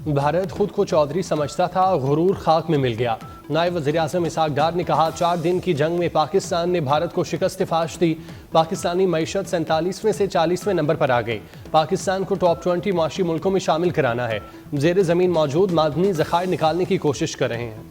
भारत खुद को चौधरी समझता था, गुरूर खाक में मिल गया। नायब वज़ीर-ए-आज़म इसहाक डार ने कहा, 4 दिन की जंग में पाकिस्तान ने भारत को शिकस्त फाश दी। पाकिस्तानी मईशत 47वें से 40वें नंबर पर आ गई। पाकिस्तान को टॉप 20 मुआशी मुल्कों में शामिल कराना है। ज़ेर ज़मीन मौजूद मादनी ज़खायर निकालने की कोशिश कर रहे हैं।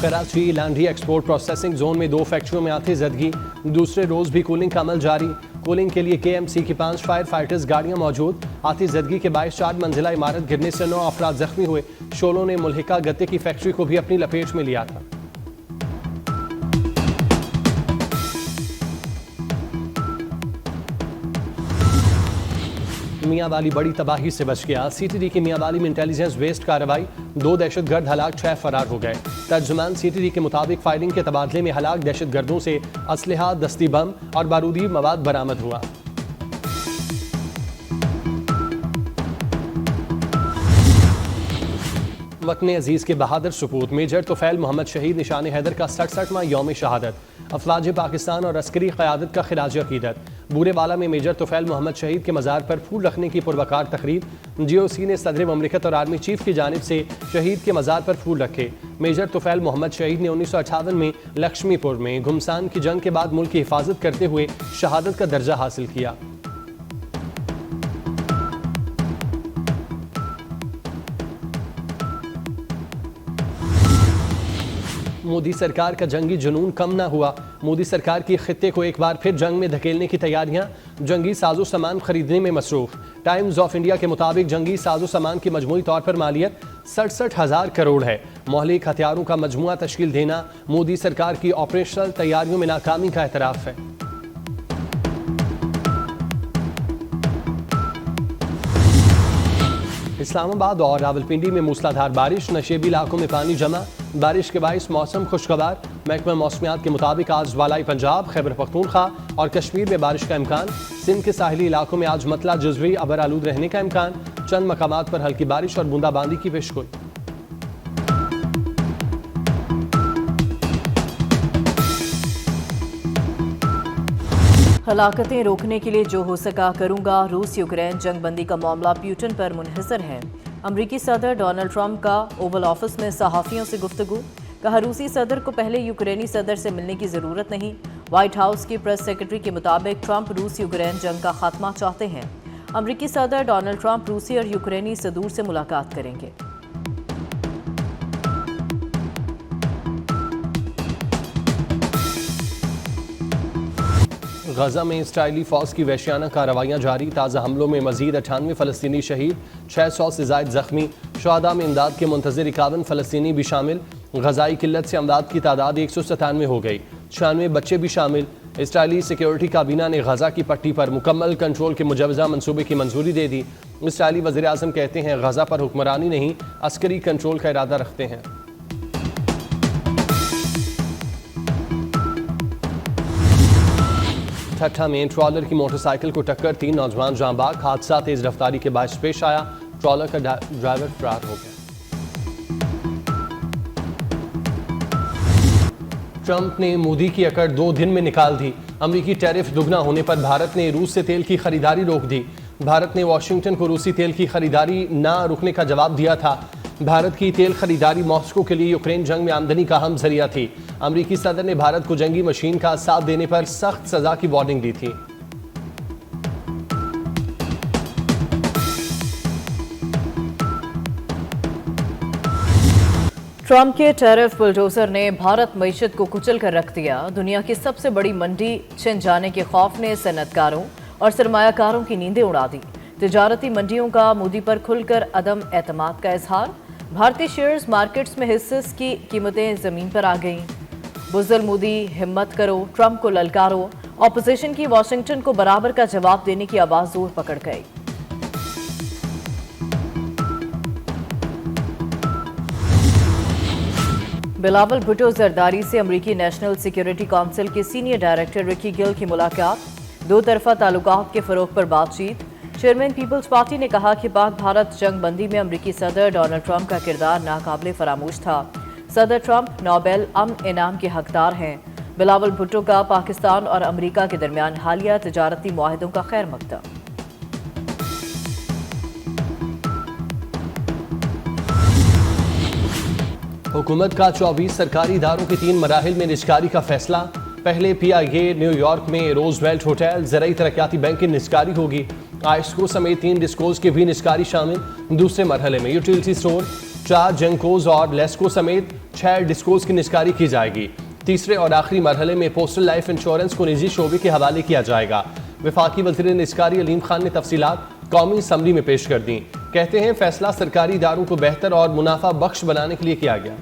Karachi Landry export processing zone में 2 फैक्ट्रियों में आतिशज़दगी। दूसरे रोज भी कूलिंग का अमल जारी। कूलिंग के लिए KMC की 5 फायर फाइटर्स गाड़ियां मौजूद। आतिशज़दगी के बायस 4 मंजिला इमारत गिरने से 9 अफराद जख्मी हुए। शोलों ने मुल्हिका गत्ते की फैक्ट्री को भी अपनी लपेट में लिया था। मियां वाली बड़ी तबाही से बच गया। CTD की मियां वाली में इंटेलिजेंस बेस्ड कार्रवाई, 2 दहशतगर्द हलाक, 6 फरार हो गए। तर्जुमान CTD के मुताबिक फायरिंग के तबादले में हलाक दहशतगर्दों से असलहा, दस्ती बम और बारूदी मवाद बरामद हुआ। वतन अजीज के बहादुर सपूत मेजर तुफैल मोहम्मद शहीद निशान हैदर का 67वां यौम शहादत। अफवाज पाकिस्तान और अस्करी क़यादत का खिराज अकीदत। बूरेवाला में मेजर तुफैल मोहम्मद शहीद के मज़ार पर फूल रखने की पुरवकार तकरीब। GOC ने सदर ममलिकत और आर्मी चीफ की जानिब से शहीद के मज़ार पर फूल रखे। मेजर तुफैल मोहम्मद शहीद ने 1958 में लक्ष्मीपुर में घुमसान की जंग के बाद मुल्क की हिफाजत करते हुए शहादत का दर्जा हासिल किया। मोदी सरकार का जंगी जुनून कम ना हुआ। मोदी सरकार की खित्ते को एक बार फिर जंग में धकेलने की तैयारियां। जंगी साजो सामान खरीदने में मसरूफ। टाइम्स ऑफ इंडिया के मुताबिक जंगी साजो सामान की मजमूई तौर पर मालियत 67,000 करोड़ है। मौलिक हथियारों का मजमुआ तश्कील देना मोदी सरकार की ऑपरेशनल तैयारियों में नाकामी का एतराफ है। इस्लामाबाद और रावलपिंडी में मूसलाधार बारिश, नशेबी इलाकों में पानी जमा। बारिश के बायस मौसम खुशगवार। महकमा मौसमियात के मुताबिक आज वालाई पंजाब, खैबर पख्तूनख्वा और कश्मीर में बारिश का इम्कान। सिंध के साहिली इलाकों में आज मतला जुज़वी अबर आलूद रहने का इम्कान। चंद मकामात पर हल्की बारिश और बूंदाबांदी की पेशगोई। हलाकतें रोकने के लिए जो हो सका करूंगा। रूस यूक्रेन जंग बंदी का मामला प्यूटन पर मुनहसर है। अमरीकी सदर डोनाल्ड ट्रंप का ओवल ऑफिस में सहाफ़ियों से गुफ्तगू। कहा, रूसी सदर को पहले यूक्रेनी सदर से मिलने की ज़रूरत नहीं। व्हाइट हाउस की प्रेस सेक्रेटरी के मुताबिक ट्रंप रूस यूक्रेन जंग का खात्मा चाहते हैं। अमरीकी सदर डोनाल्ड ट्रंप रूसी और यूक्रेनी सदूर से मुलाकात करेंगे। गजा में इसराइली फौज की वहशियाना कार्रवाइयाँ जारी। ताज़ा हमलों में मजीद 98 फ़लस्तीनी शहीद, 600 से ज़ायद जख्मी। शुहदा में इमदाद के मुंतज़िर 51 फ़लस्तीनी भी शामिल। गज़ाई किल्लत से अमदाद की तादाद 197 हो गई। 96 बच्चे भी शामिल। इसराइली सिक्योरिटी काबीना ने गजा की पट्टी पर मुकम्मल कंट्रोल के मुजवज़ा मनसूबे की मंजूरी दे दी। इसराइली वज़ीर-ए-आज़म कहते हैं, गजा पर हुक्मरानी नहीं, अस्करी कंट्रोल का इरादा रखते हैं। ठट्ठा में ट्रॉलर की मोटरसाइकिल को टक्कर, 3 नौजवान जांबाग। हादसा तेज रफ्तारी के बायस पेश आया। ट्रॉलर का ड्राइवर फरार हो गया। ट्रंप ने मोदी की अकड़ 2 दिन में निकाल दी। अमरीकी टैरिफ दुगना होने पर भारत ने रूस से तेल की खरीदारी रोक दी। भारत ने वाशिंगटन को रूसी तेल की खरीदारी ना रुकने का जवाब दिया था। भारत की तेल खरीदारी मॉस्को के लिए यूक्रेन जंग में आमदनी का अहम जरिया थी। अमरीकी सदर ने भारत को जंगी मशीन का साथ देने पर सख्त सजा की वार्निंग दी थी। ट्रंप के टैरिफ बुलडोजर ने भारत मईशत को कुचल कर रख दिया। दुनिया की सबसे बड़ी मंडी छिन जाने के खौफ ने सनतकारों और सरमायाकारों की नींदें उड़ा दी। तिजारती मंडियों का मोदी पर खुलकर अदम एतमाद का इजहार। भारतीय शेयर्स मार्केट्स में हिस्से की कीमतें जमीन पर आ गईं। बुज़दिल मोदी, हिम्मत करो, ट्रंप को ललकारो। ऑपोजिशन की वाशिंगटन को बराबर का जवाब देने की आवाज जोर पकड़ गई। बिलावल भुट्टो जरदारी से अमरीकी नेशनल सिक्योरिटी काउंसिल के सीनियर डायरेक्टर रिकी गिल की मुलाकात। 2 तरफा ताल्लुकात के फरोग पर बातचीत। चेयरमैन पीपल्स पार्टी ने कहा कि पाक भारत जंग बंदी में अमरीकी सदर डोनाल्ड ट्रंप का किरदार नाकाबिले फरामोश था। सदर ट्रंप नोबेल अमन इनाम के हकदार हैं। बिलावल भुट्टो का पाकिस्तान और अमेरिका के दरमियान हालिया तिजारती मुआहदों का खैर मकदम। हुकूमत का 24 सरकारी इदारों के 3 मराहिल में निजकारी का फैसला। पहले PIA न्यूयॉर्क में रोजवेल्ट होटल ज़राई तरक्याती बैंक की निजकारी होगी। आइस्को समेत 3 डिस्कोज की भी निजकारी शामिल। दूसरे मरहले में यूटिलिटी स्टोर, 4 जंकोज और लेस्को समेत 6 डिस्कोज की निजकारी की जाएगी। तीसरे और आखिरी मरहले में पोस्टल लाइफ इंश्योरेंस को निजी शोबे के हवाले किया जाएगा। वफाकी वज़ीर निजकारी अलीम खान ने तफसीलात कौमी असम्बली में पेश कर दी। कहते हैं फैसला सरकारी इदारों को बेहतर और मुनाफा बख्श बनाने के लिए किया गया।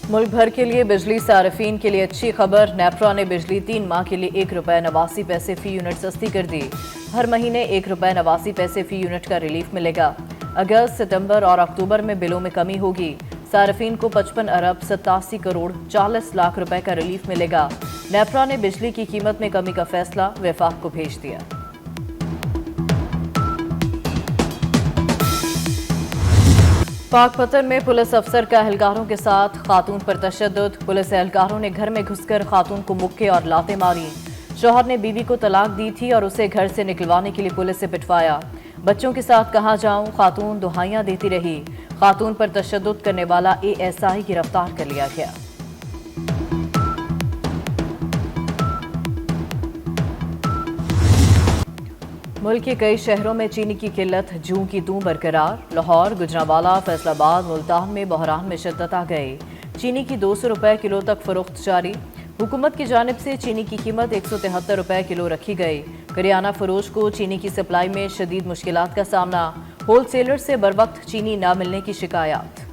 मुल्क भर के लिए बिजली सार्फिन के लिए अच्छी खबर। नेप्रा ने बिजली 3 माह के लिए ₹1.89 फी यूनिट सस्ती कर दी। हर महीने ₹1.89 फी यूनिट का रिलीफ मिलेगा। अगस्त, सितंबर और अक्टूबर में बिलों में कमी होगी। सार्फिन को 55 अरब 87 करोड़ 40 लाख रुपए का रिलीफ मिलेगा। नेप्रा ने बिजली की कीमत में कमी का फैसला वफाक को भेज दिया। पाकपतन में पुलिस अफसर का एहलकारों के साथ खातून पर तशद्दुद। पुलिस एहलकारों ने घर में घुसकर खातून को मुक्के और लातें मारी। शौहर ने बीवी को तलाक दी थी और उसे घर से निकलवाने के लिए पुलिस से पिटवाया। बच्चों के साथ कहाँ जाऊं, खातून दुहाइयां देती रही। खातून पर तशद्दुद करने वाला ASI गिरफ्तार कर लिया गया। मुल्क के कई शहरों में चीनी की किल्लत, जूं की तूं बरकरार। लाहौर, गुजरांवाला, फैसलाबाद, मुल्तान में बहरान में शिद्दत आ गई। चीनी की 200 रुपए किलो तक फरोख्त जारी। हुकूमत की जानिब से चीनी की कीमत 173 रुपए किलो रखी गई। करियाना फरोश को चीनी की सप्लाई में शदीद मुश्किलात का सामना। होलसेलर से बर वक्त चीनी न मिलने की शिकायत।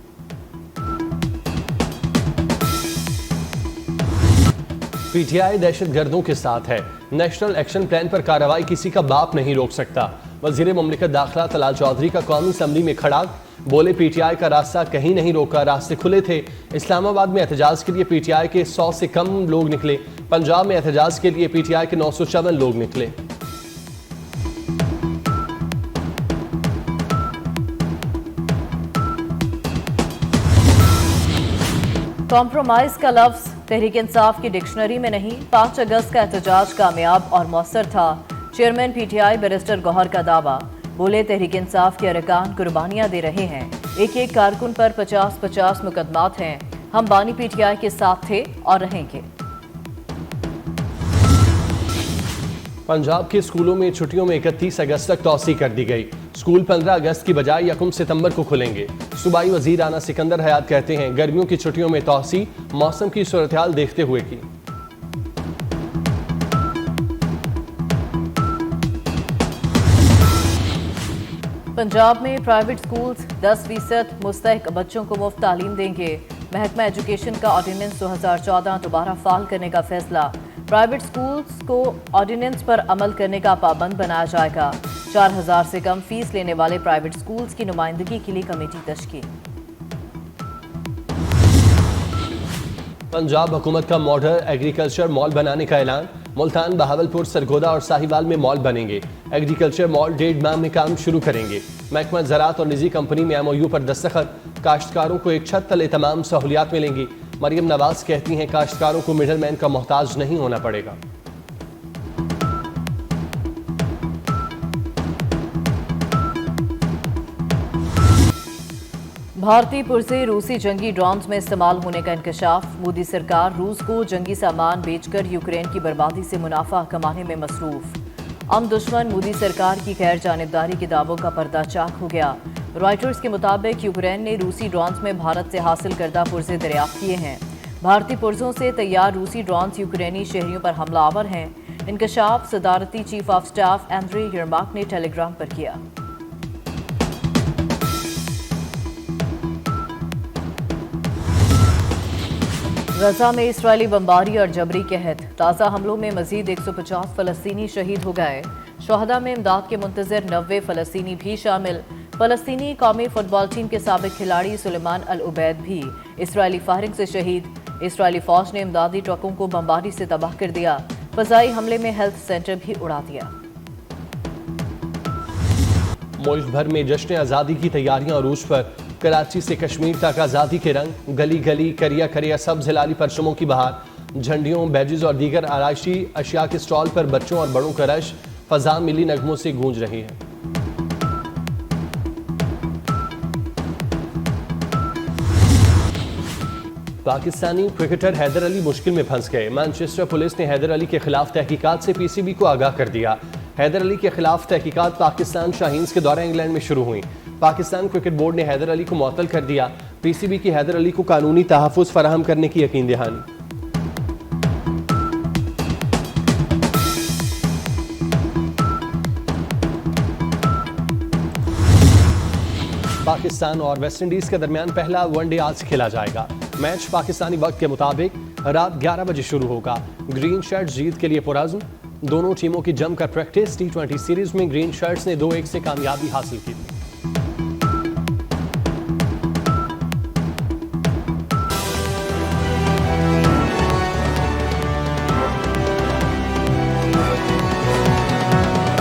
PTI दहशतगर्दों के साथ है। नेशनल एक्शन प्लान पर कार्रवाई किसी का बाप नहीं रोक सकता। वजीर मुमलिकत दाखिला तलाल चौधरी का कौमी असम्बली में खड़ा, बोले PTI का रास्ता कहीं नहीं रोका, रास्ते खुले थे। इस्लामाबाद में एहतजाज के लिए PTI के 100 से कम लोग निकले। पंजाब में एहतजाज के लिए PTI के 954 लोग निकले। कॉम्प्रोमाइज का लफ्ज तहरीक इंसाफ की डिक्शनरी में नहीं। 5 अगस्त का एहतजाज कामयाब और मौसर था। चेयरमैन PTI बैरिस्टर गौहर का दावा, बोले तहरीक इंसाफ के अरकान कुर्बानियां दे रहे हैं। एक कारकुन पर 50-50 मुकदमात हैं। हम बानी PTI के साथ थे और रहेंगे। पंजाब के स्कूलों में छुट्टियों में 31 अगस्त तक तौसी कर दी गई। स्कूल 15 अगस्त की बजाय 1 सितंबर को खुलेंगे। सूबाई वजीर आना सिकंदर हयात कहते हैं गर्मियों की छुट्टियों में तौसी मौसम की सूरत-ए-हाल देखते हुए की। पंजाब में प्राइवेट स्कूल्स 10% मुस्तहिक बच्चों को मुफ्त तालीम देंगे। महकमा एजुकेशन का ऑर्डिनेंस 2014 दोबारा फाल करने का फैसला। प्राइवेट स्कूल्स को ऑर्डिनेंस पर अमल करने का पाबंद बनाया जाएगा। 4000 से कम फीस लेने वाले प्राइवेट स्कूल्स की नुमाइंदगी के लिए कमेटी तश्कील। पंजाब हुकूमत का मॉडल एग्रीकल्चर मॉल बनाने का ऐलान। मुल्तान, बहावलपुर, सरगोदा और साहिवाल में मॉल बनेंगे। एग्रीकल्चर मॉल 1.5 माह में काम शुरू करेंगे। महकमा ज़राअत और निजी कंपनी में MOU पर दस्तखत। काश्तकारों को एक छत तले तमाम सहूलियात मिलेंगी। मरियम नवाज कहती हैं काश्तकारों को मिडलमैन का मोहताज नहीं होना पड़ेगा। भारतीय पुरजे रूसी जंगी ड्रोन्स में इस्तेमाल होने का इंकशाफ। मोदी सरकार रूस को जंगी सामान बेचकर यूक्रेन की बर्बादी से मुनाफा कमाने में मसरूफ। हम दुश्मन मोदी सरकार की गैर जानिबदारी के दावों का पर्दा चाक हो गया। रॉयटर्स के मुताबिक यूक्रेन ने रूसी ड्रोन्स में भारत से हासिल करदा पुरजे दरियाफ्त किए हैं। भारतीय पुरजों से तैयार रूसी ड्रोन्स यूक्रेनी शहरियों पर हमलावर हैं। इंकशाफ सदारती chief of staff Andriy Yermak ने टेलीग्राम पर किया। गजा में इस्राएली बमबारी और जबरी कहत। ताज़ा हमलों में मजीद 150 फ़लस्तीनी शहीद हो गए। शोहदा में इमदाद के मुंतज़िर 90 फ़लस्तीनी भी शामिल। फ़लस्तीनी कौमी फुटबॉल टीम के साबिक खिलाड़ी सुलेमान अल उबैद भी इस्राएली फायरिंग से शहीद। इस्राएली फ़ौज ने इमदादी ट्रकों को बमबारी से तबाह कर दिया। फ़ज़ाई हमले में हेल्थ सेंटर भी उड़ा दिया। मुल्क भर में जश्न आज़ादी की तैयारियां अरूज पर। कराची से कश्मीर तक आज़ादी के रंग, गली गली करिया करिया सब्ज हिलाली परचमों की बहार। झंडियों, बैजेस और दीगर आराइशी अशिया के स्टॉल पर बच्चों और बड़ों का रश। फजा मिली नगमों से गूंज रही है। पाकिस्तानी क्रिकेटर हैदर अली मुश्किल में फंस गए। मैनचेस्टर पुलिस ने हैदर अली के खिलाफ तहकीकात से पीसीबी को आगाह कर दिया। हैदर अली के खिलाफ तहकीकात पाकिस्तान शाहीन्स के दौरे इंग्लैंड में शुरू हुई। पाकिस्तान क्रिकेट बोर्ड ने हैदर अली को मुअत्तल कर दिया। पीसीबी की हैदर अली को कानूनी तहफ़्फ़ुज़ फराहम करने की यकीन दहानी। पाकिस्तान और वेस्टइंडीज के दरमियान पहला वनडे आज खेला जाएगा। मैच पाकिस्तानी वक्त के मुताबिक रात 11 बजे शुरू होगा। ग्रीन शर्ट्स जीत के लिए पुरअज़्म। दोनों टीमों की जमकर प्रैक्टिस। T20 सीरीज में ग्रीन शर्ट्स ने 2-1 से कामयाबी हासिल की थी।